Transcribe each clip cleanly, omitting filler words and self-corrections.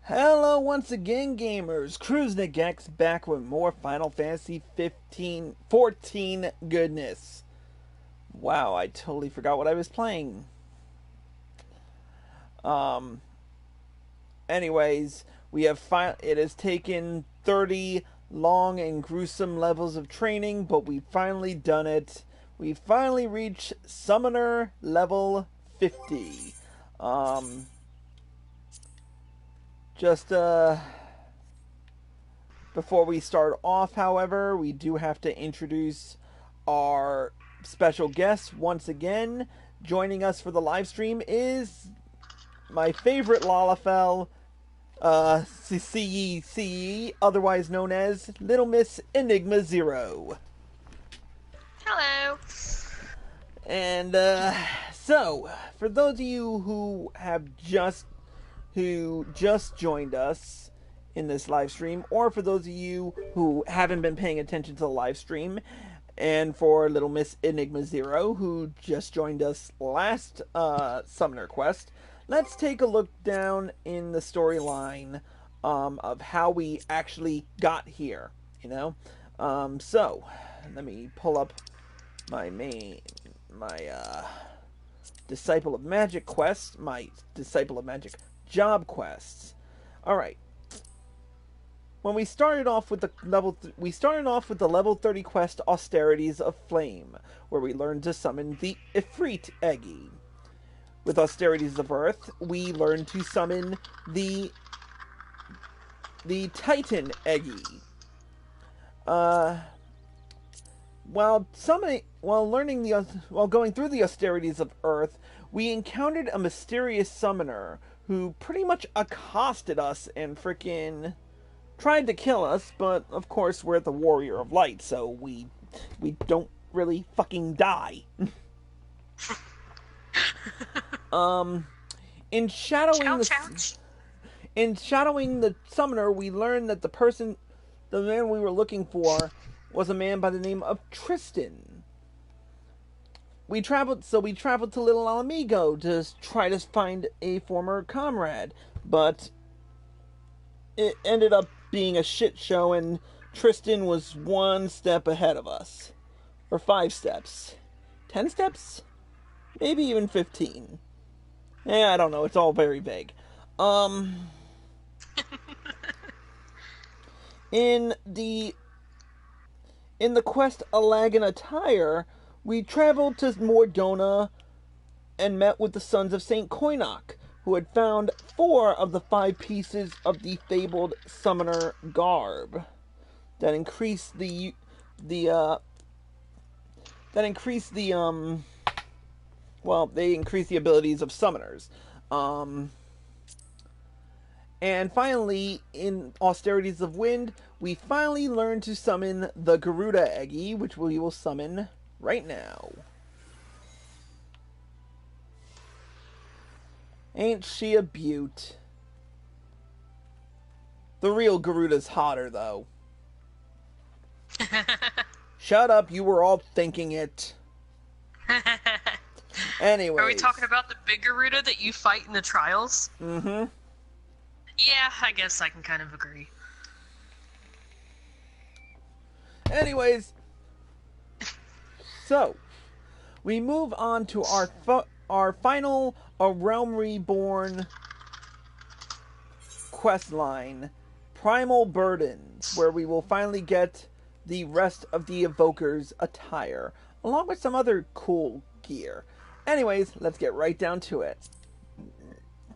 Hello once again, gamers. Coinach X back with more Final Fantasy 14 goodness. Wow, I totally forgot what I was playing. Um. Anyways, it has taken 30 long and gruesome levels of training, but we've finally done it. We finally reached Summoner level 50. Um. Just Before we start off, however, we do have to introduce our special guest once again. Joining us for the live stream is my favorite Lalafell, CE, otherwise known as Little Miss Enigma Zero. Hello. And, so, for those of you who just joined us in this live stream, or for those of you who haven't been paying attention to the live stream, and for Little Miss Enigma Zero, who just joined us last Summoner Quest, let's take a look down in the storyline of how we actually got here, you know? So, let me pull up my Disciple of Magic quest, my Disciple of Magic job quests. All right. When we started off with the level 30 quest Austerities of Flame, where we learned to summon the Ifrit Eggy. With Austerities of Earth, we learned to summon the Titan Eggy. While going through the Austerities of Earth, we encountered a mysterious summoner who pretty much accosted us and frickin' tried to kill us, but of course we're the Warrior of Light, so we don't really fucking die. In shadowing the summoner, we learned that the man we were looking for, was a man by the name of Tristan. We traveled to Little Alamigo to try to find a former comrade, but it ended up being a shit show, and Tristan was one step ahead of us. Or 5 steps. 10 steps? Maybe even 15. I don't know, it's all very vague. In the quest Alagan Attire, we traveled to Mordona and met with the sons of Saint Coinach, who had found 4 of the 5 pieces of the fabled summoner garb that increased the abilities of summoners. And finally, in Austerities of Wind, we finally learned to summon the Garuda Eggy, which we will summon right now. Ain't she a beaut? The real Garuda's hotter, though. Shut up, you were all thinking it. Anyway. Are we talking about the big Garuda that you fight in the trials? Mm-hmm. Yeah, I guess I can kind of agree. Anyways. So, we move on to our final A Realm Reborn questline, Primal Burdens, where we will finally get the rest of the Evoker's attire, along with some other cool gear. Anyways, let's get right down to it.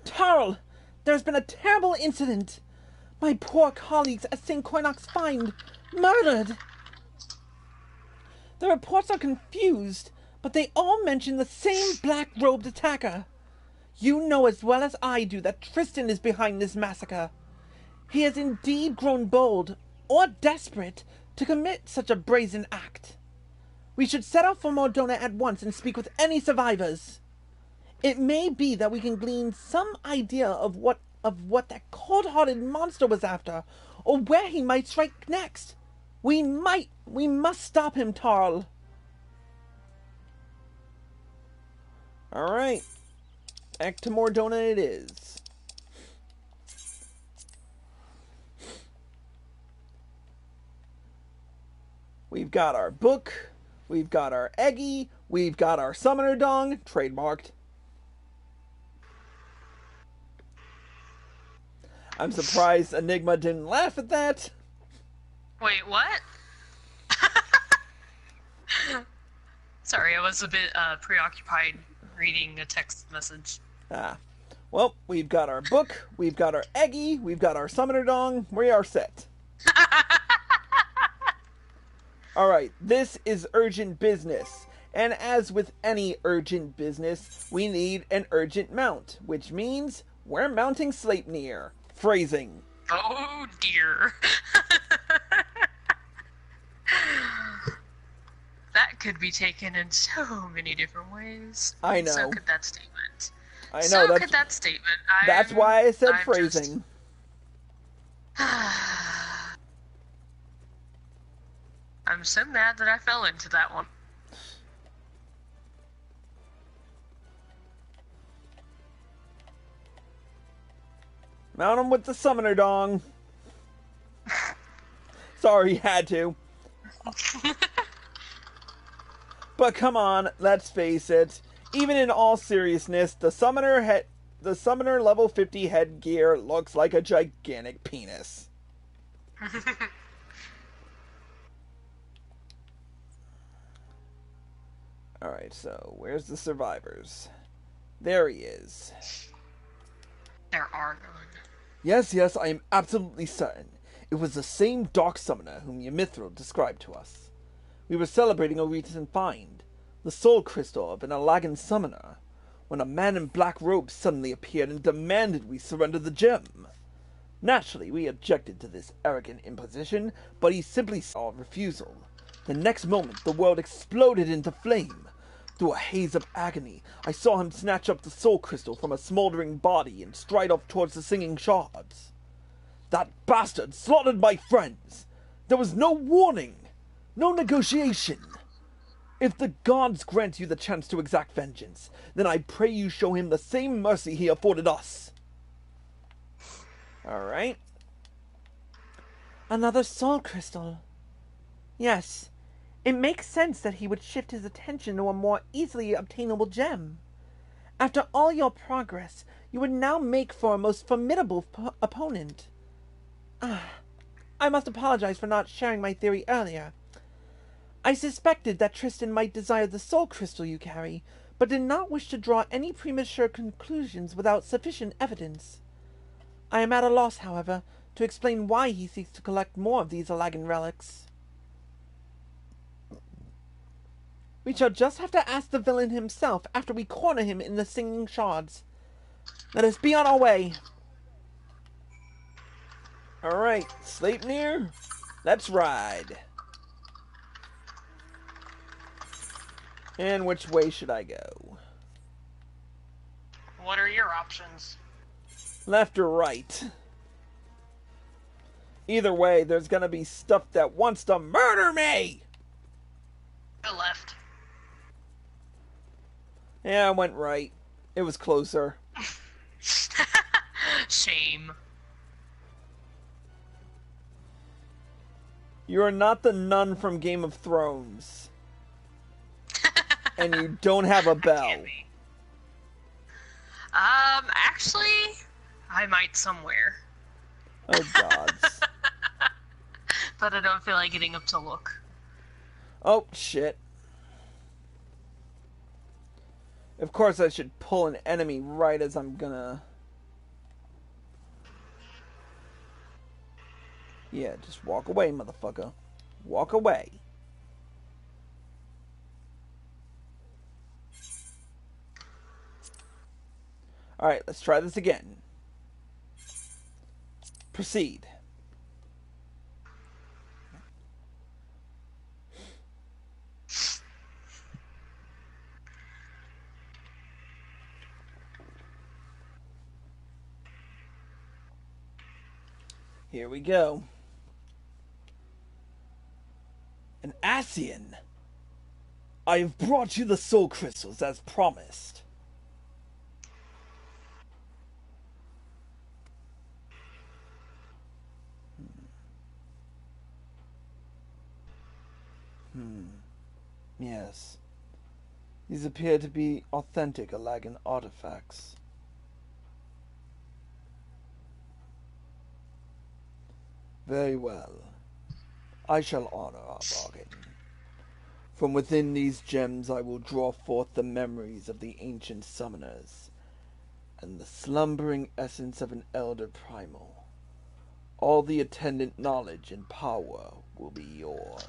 Tarl, there's been a terrible incident. My poor colleagues at St. Coinach's Find, murdered. The reports are confused, but they all mention the same black-robed attacker. You know as well as I do that Tristan is behind this massacre. He has indeed grown bold, or desperate, to commit such a brazen act. We should set out for Mordona at once and speak with any survivors. It may be that we can glean some idea of what that cold-hearted monster was after, or where he might strike next. We must stop him, Tarl. Alright. Back to Mordona it is. we've got our book, we've got our Eggy, we've got our Summoner Dong, trademarked. I'm surprised Enigma didn't laugh at that. Wait, what? Sorry, I was a bit preoccupied reading a text message. Well, we've got our book, we've got our Eggy, we've got our Summoner Dong. We are set. Alright, this is urgent business. And as with any urgent business, we need an urgent mount, which means we're mounting Sleipnir. Phrasing. Oh dear. That could be taken in so many different ways. I know. So could that statement. I know. Could that statement. That's why I said phrasing. I'm so mad that I fell into that one. Mount him with the Summoner Dong. Sorry, had to. But come on, let's face it. Even in all seriousness, the Summoner level 50 headgear looks like a gigantic penis. Alright, so where's the survivors? There he is. There are none. Yes, I am absolutely certain. It was the same Dark Summoner whom Ymithril described to us. We were celebrating a recent find, the soul crystal of an Alagan summoner, when a man in black robes suddenly appeared and demanded we surrender the gem. Naturally, we objected to this arrogant imposition, but he simply saw our refusal. The next moment, the world exploded into flame. Through a haze of agony, I saw him snatch up the soul crystal from a smoldering body and stride off towards the singing shards. That bastard slaughtered my friends! There was no warning! No negotiation! If the gods grant you the chance to exact vengeance, then I pray you show him the same mercy he afforded us. Alright. Another soul crystal. Yes, it makes sense that he would shift his attention to a more easily obtainable gem. After all your progress, you would now make for a most formidable opponent. I must apologize for not sharing my theory earlier. I suspected that Tristan might desire the soul crystal you carry, but did not wish to draw any premature conclusions without sufficient evidence. I am at a loss, however, to explain why he seeks to collect more of these Alagan relics. We shall just have to ask the villain himself after we corner him in the singing shards. Let us be on our way. Alright, Sleipnir, let's ride. And which way should I go? What are your options? Left or right? Either way, there's gonna be stuff that wants to murder me! Go left. Yeah, I went right. It was closer. Shame. You are not the nun from Game of Thrones. And you don't have a bell. Can't be. Actually, I might somewhere. Oh, gods. But I don't feel like getting up to look. Oh, shit. Of course, I should pull an enemy right as I'm gonna... Yeah, just walk away, motherfucker. Walk away. Alright, let's try this again. Proceed. Here we go. An Asian. I have brought you the soul crystals as promised. Yes. These appear to be authentic Alagan artifacts. Very well. I shall honor our bargain. From within these gems I will draw forth the memories of the ancient summoners, and the slumbering essence of an elder primal. All the attendant knowledge and power will be yours.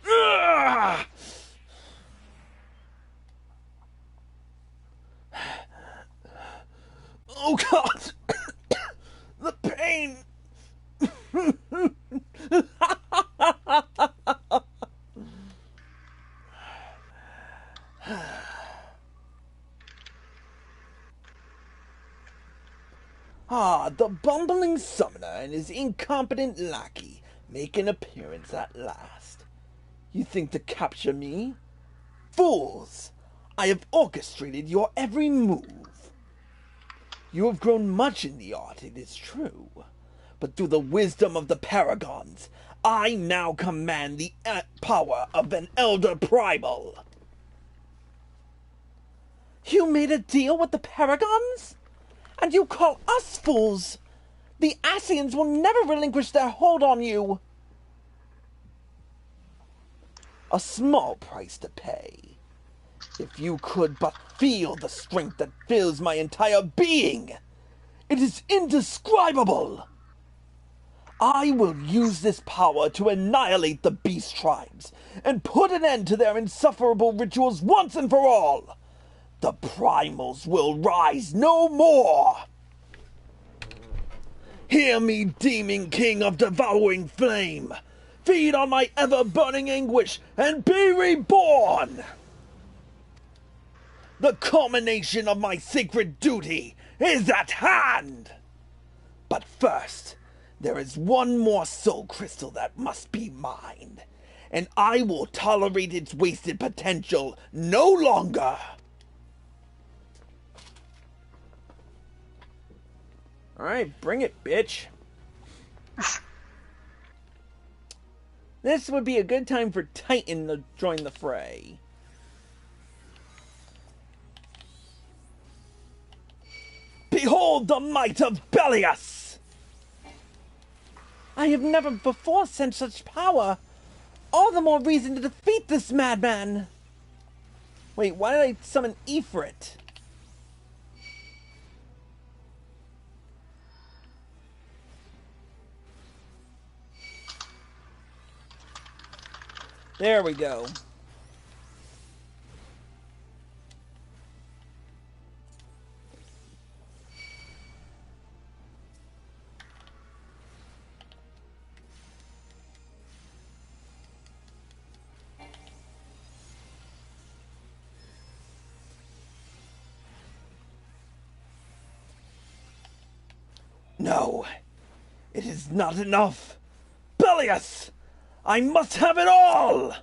Ah! Oh God! The pain! The bumbling summoner and his incompetent lackey make an appearance at last. You think to capture me? Fools! I have orchestrated your every move. You have grown much in the art, it is true, but through the wisdom of the paragons, I now command the power of an elder primal. You made a deal with the paragons? And you call us fools? The Asians will never relinquish their hold on you. A small price to pay. If you could but feel the strength that fills my entire being! It is indescribable! I will use this power to annihilate the beast tribes and put an end to their insufferable rituals once and for all! The primals will rise no more! Hear me, demon king of devouring flame! Feed on my ever-burning anguish and be reborn! The culmination of my sacred duty is at hand! But first, there is one more soul crystal that must be mine, and I will tolerate its wasted potential no longer! Alright, bring it, bitch. This would be a good time for Titan to join the fray. Behold the might of Belius! I have never before sensed such power. All the more reason to defeat this madman. Wait, why did I summon Ifrit? There we go. No, it is not enough. Belius! I must have it all!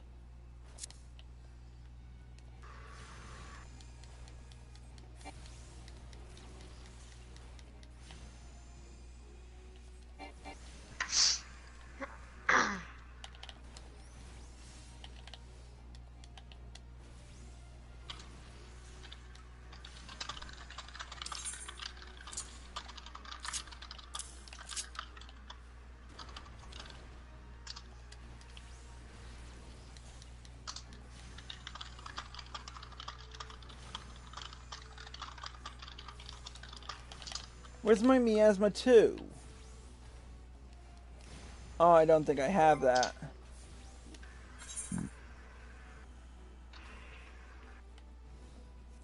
Where's my miasma 2? Oh, I don't think I have that.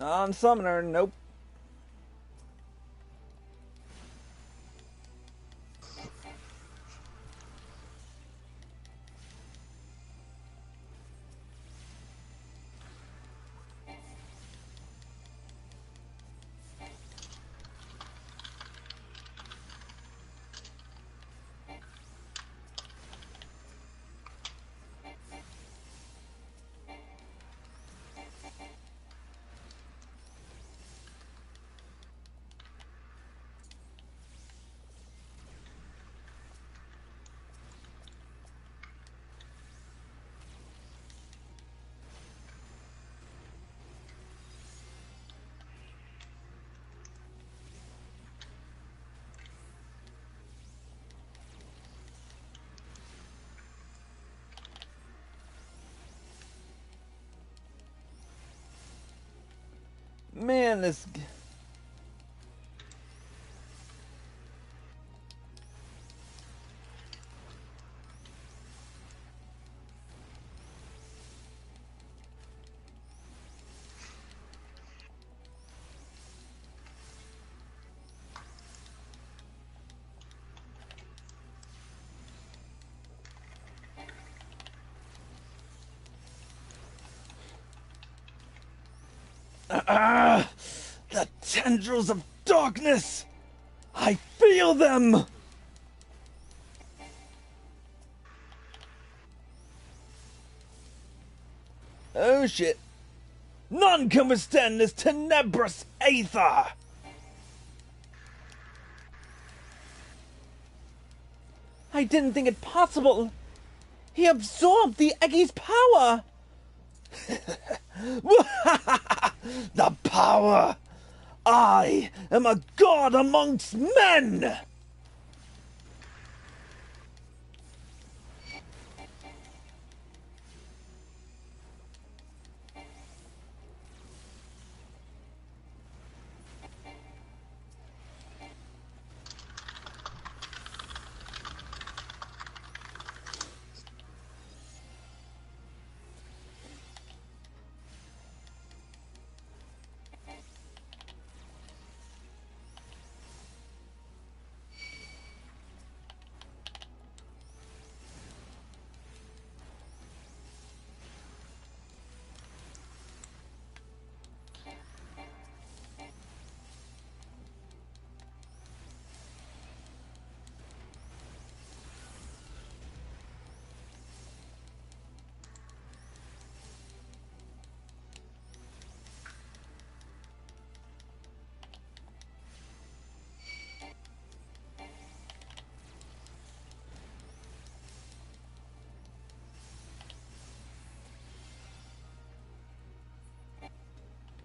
On Summoner, nope. Man, this... the tendrils of darkness! I feel them! Oh shit. None can withstand this tenebrous aether! I didn't think it possible! He absorbed the Eggy's power! The power! I am a god amongst men!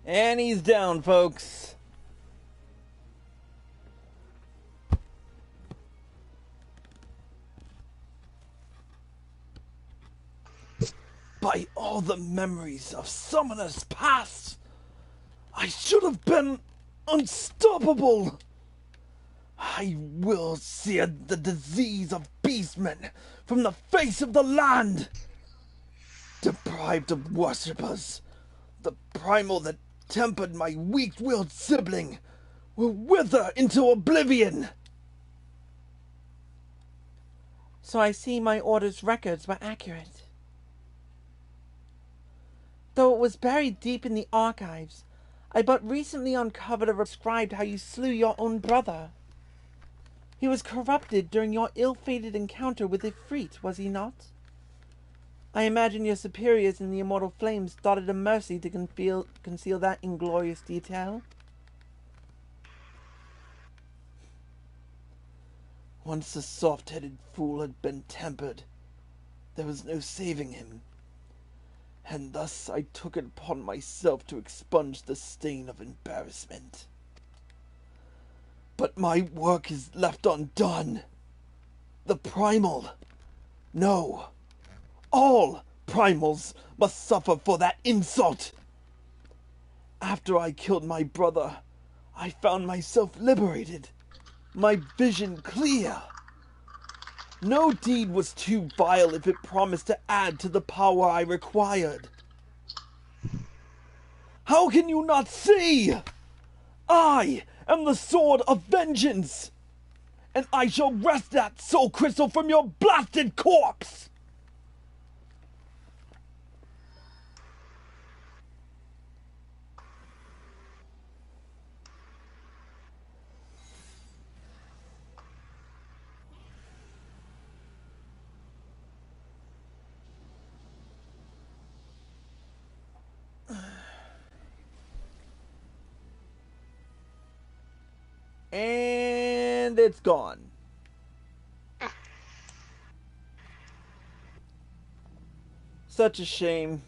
And he's down, folks. By all the memories of summoners past, I should have been unstoppable. I will sear the disease of beastmen from the face of the land. Deprived of worshippers, the primal that tempered my weak-willed sibling will wither into oblivion. So I see my order's records were accurate. Though it was buried deep in the archives, I but recently uncovered a described how you slew your own brother. He was corrupted during your ill-fated encounter with Ifrit, was he not? I imagine your superiors in the Immortal Flames thought it a mercy to conceal that inglorious detail. Once the soft-headed fool had been tempered, there was no saving him, and thus I took it upon myself to expunge the stain of embarrassment. But my work is left undone. The primal... No. All primals must suffer for that insult. After I killed my brother, I found myself liberated, my vision clear. No deed was too vile if it promised to add to the power I required. How can you not see? I am the sword of vengeance, and I shall wrest that soul crystal from your blasted corpse! And it's gone. Such a shame.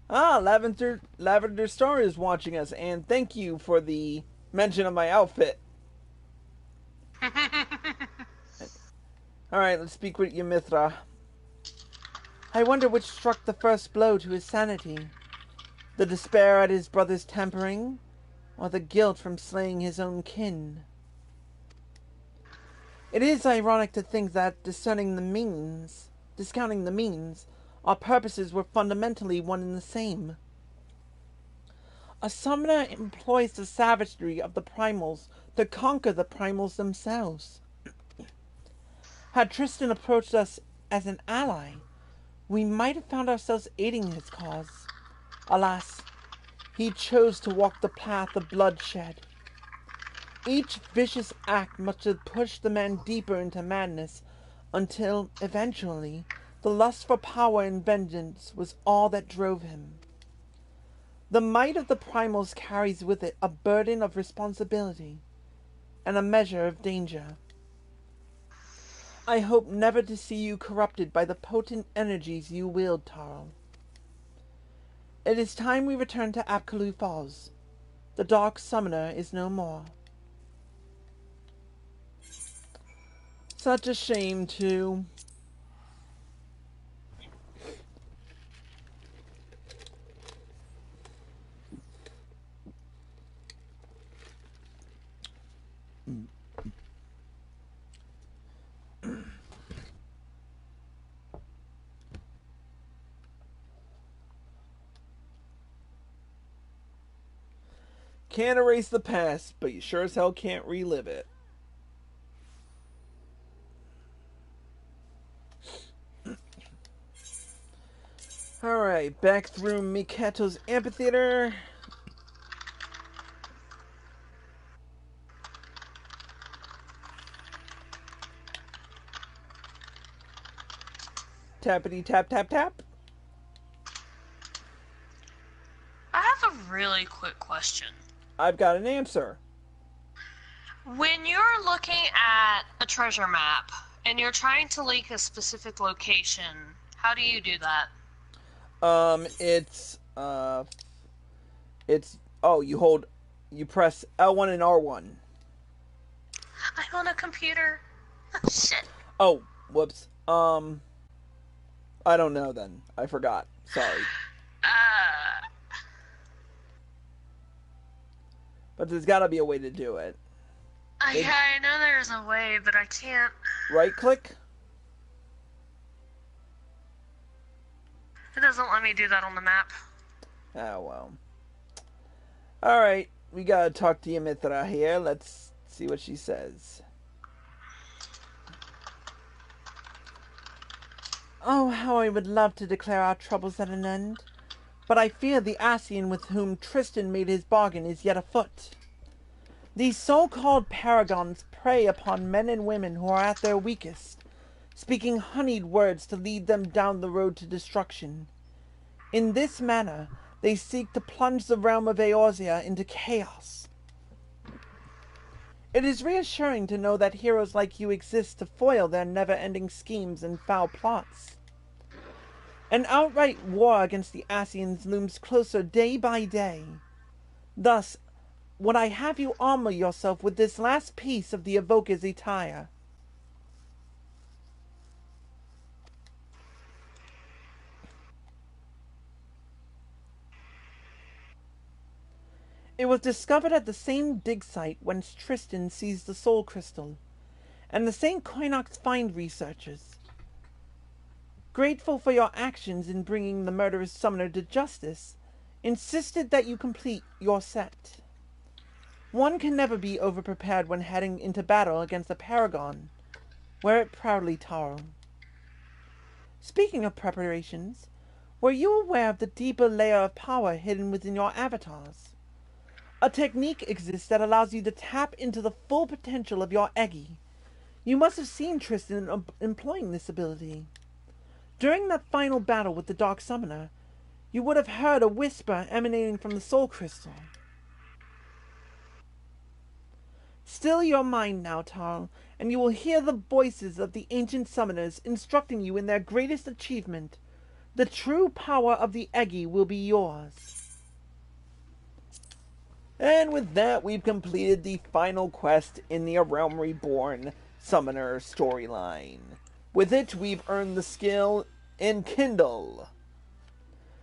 Lavender Star is watching us, and thank you for the mention of my outfit. Alright, let's speak with Ymithra. I wonder which struck the first blow to his sanity. The despair at his brother's tampering, or the guilt from slaying his own kin. It is ironic to think that, discounting the means, our purposes were fundamentally one and the same. A summoner employs the savagery of the primals to conquer the primals themselves. Had Tristan approached us as an ally, we might have found ourselves aiding his cause. Alas, he chose to walk the path of bloodshed. Each vicious act must have pushed the man deeper into madness, until, eventually, the lust for power and vengeance was all that drove him. The might of the primals carries with it a burden of responsibility, and a measure of danger. I hope never to see you corrupted by the potent energies you wield, Tarl. It is time we return to Apkalu Falls. The Dark Summoner is no more. Such a shame, too. Can't erase the past, but you sure as hell can't relive it. Alright, back through Miketo's amphitheater. Tappity tap tap tap. I have a really quick question. I've got an answer. When you're looking at a treasure map and you're trying to link a specific location, how do you do that? You press L1 and R1. I'm on a computer. Shit. Oh, whoops. I don't know then. I forgot. Sorry. But there's gotta be a way to do it. Yeah, I know there's a way, but I can't. Right click? It doesn't let me do that on the map. Oh, well. Alright, we gotta talk to Ymithra here. Let's see what she says. Oh, how I would love to declare our troubles at an end. But I fear the Ascian with whom Tristan made his bargain is yet afoot. These so-called paragons prey upon men and women who are at their weakest, speaking honeyed words to lead them down the road to destruction. In this manner, they seek to plunge the realm of Eorzea into chaos. It is reassuring to know that heroes like you exist to foil their never-ending schemes and foul plots. An outright war against the Ascians looms closer day by day. Thus, would I have you armor yourself with this last piece of the Evoker's attire. It was discovered at the same dig site whence Tristan seized the soul crystal, and the same Coinach find researchers. Grateful for your actions in bringing the murderous summoner to justice, insisted that you complete your set. One can never be overprepared when heading into battle against a paragon. Wear it proudly, Taro. Speaking of preparations, were you aware of the deeper layer of power hidden within your avatars? A technique exists that allows you to tap into the full potential of your Eggy. You must have seen Tristan employing this ability. During that final battle with the Dark Summoner, you would have heard a whisper emanating from the Soul Crystal. Still your mind now, Tarl, and you will hear the voices of the ancient summoners instructing you in their greatest achievement. The true power of the Eggy will be yours. And with that, we've completed the final quest in the A Realm Reborn Summoner storyline. With it, we've earned the skill Enkindle.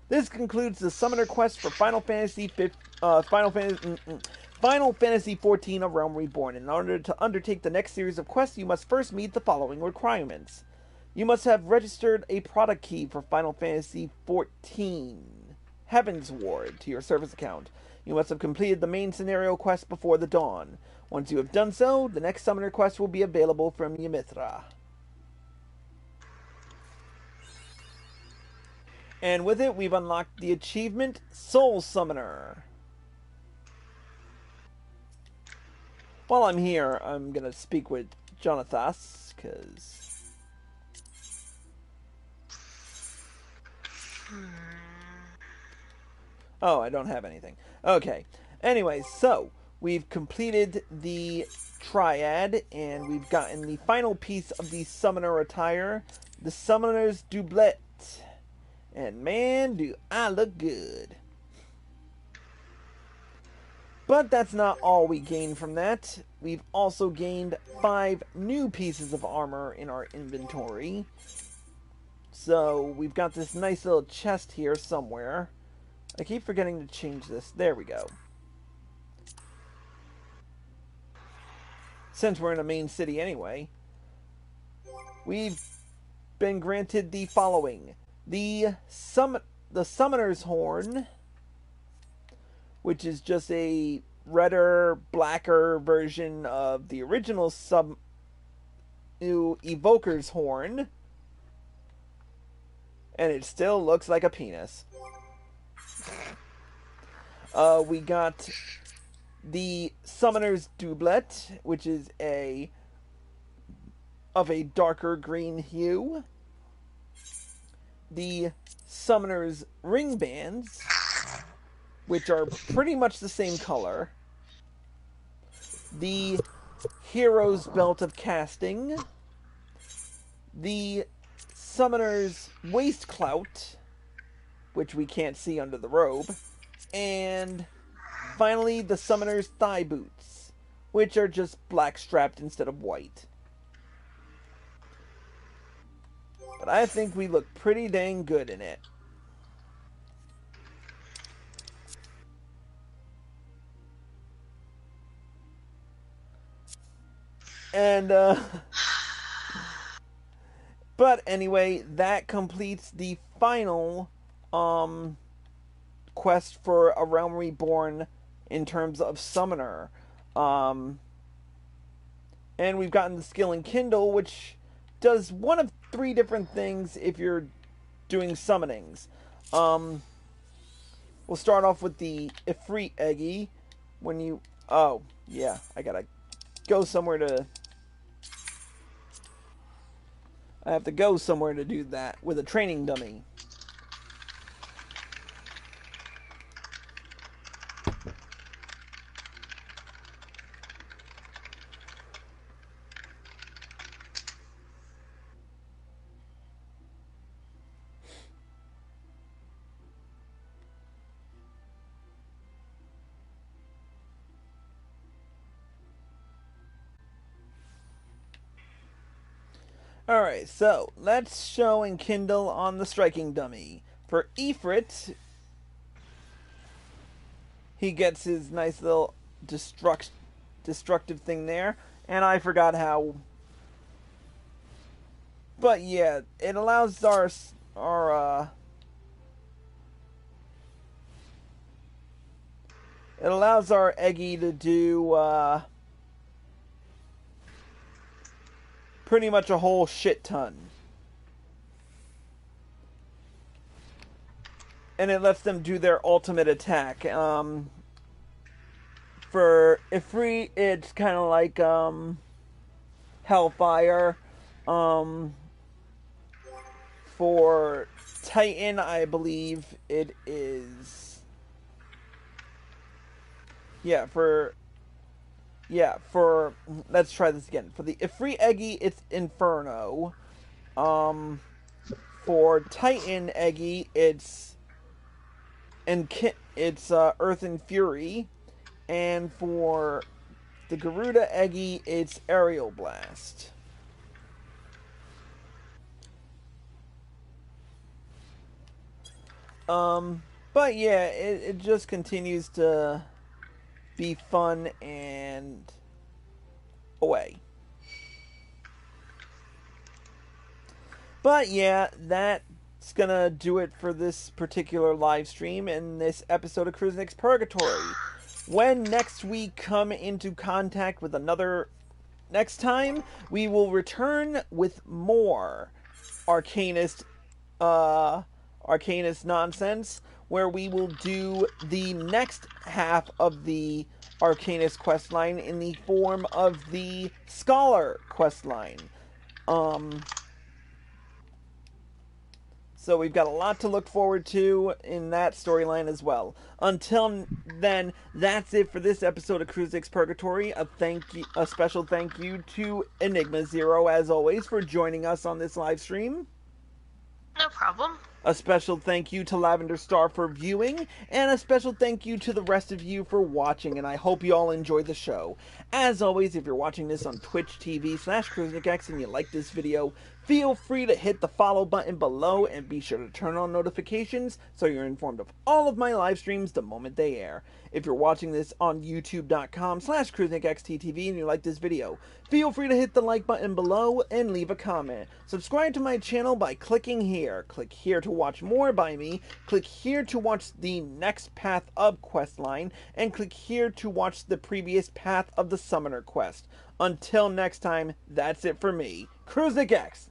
This concludes the summoner quest for Final Fantasy XIV, A Realm Reborn. In order to undertake the next series of quests, you must first meet the following requirements. You must have registered a product key for Final Fantasy XIV Heaven's Ward to your service account. You must have completed the main scenario quest before the dawn. Once you have done so, the next summoner quest will be available from Ymithra. And with it, we've unlocked the achievement Soul Summoner. While I'm here, I'm going to speak with Jonathas, because... Oh, I don't have anything. Okay. Anyway, so, we've completed the Triad, and we've gotten the final piece of the Summoner attire, the Summoner's Doublet. And man, do I look good. But that's not all we gained from that. We've also gained 5 new pieces of armor in our inventory. So we've got this nice little chest here somewhere. I keep forgetting to change this. There we go. Since we're in a main city anyway, we've been granted the following. The Summoner's Horn, which is just a redder, blacker version of the original Evoker's Horn. And it still looks like a penis. We got the Summoner's Doublet, which is of a darker green hue. The Summoner's Ring Bands, which are pretty much the same color. The Hero's Belt of Casting. The Summoner's Waist Clout, which we can't see under the robe. And finally, the Summoner's Thigh Boots, which are just black strapped instead of white. But I think we look pretty dang good in it. And, but anyway, that completes the final, quest for A Realm Reborn in terms of Summoner. And we've gotten the skill Enkindle, which does one of 3 different things if you're doing summonings. We'll start off with the Ifrit Eggy. When you... Oh, yeah, I gotta go somewhere to... I have to go somewhere to do that with a training dummy. Alright, so let's show Enkindle on the striking dummy. For Ifrit, he gets his nice little destructive thing there, and I forgot how. But yeah, it allows our Eggy to do pretty much a whole shit ton. And it lets them do their ultimate attack. For Ifrit, it's kind of like Hellfire. For Titan, I believe it is... let's try this again. For the Ifrit Eggy, it's Inferno. For Titan Eggy, it's Earth and Fury. And for the Garuda Eggy, it's Aerial Blast. But yeah, it just continues to be fun and away. But yeah, that's gonna do it for this particular live stream and this episode of Coinach Purgatory. When next we come into contact with another... Next time, we will return with more Arcanist nonsense, where we will do the next half of the Arcanist questline in the form of the Scholar questline. So we've got a lot to look forward to in that storyline as well. Until then, that's it for this episode of Coinach Purgatory. A special thank you to Enigma Zero, as always, for joining us on this live stream. No problem. A special thank you to Lavender Star for viewing, and a special thank you to the rest of you for watching, and I hope you all enjoy the show. As always, if you're watching this on Twitch TV/CoinachX and you like this video, feel free to hit the follow button below and be sure to turn on notifications so you're informed of all of my live streams the moment they air. If you're watching this on youtube.com/CoinachXTTV and you like this video, feel free to hit the like button below and leave a comment. Subscribe to my channel by clicking here. Click here to watch more by me. Click here to watch the next path of Questline. And click here to watch the previous path of the Summoner quest. Until next time, that's it for me, Coinach.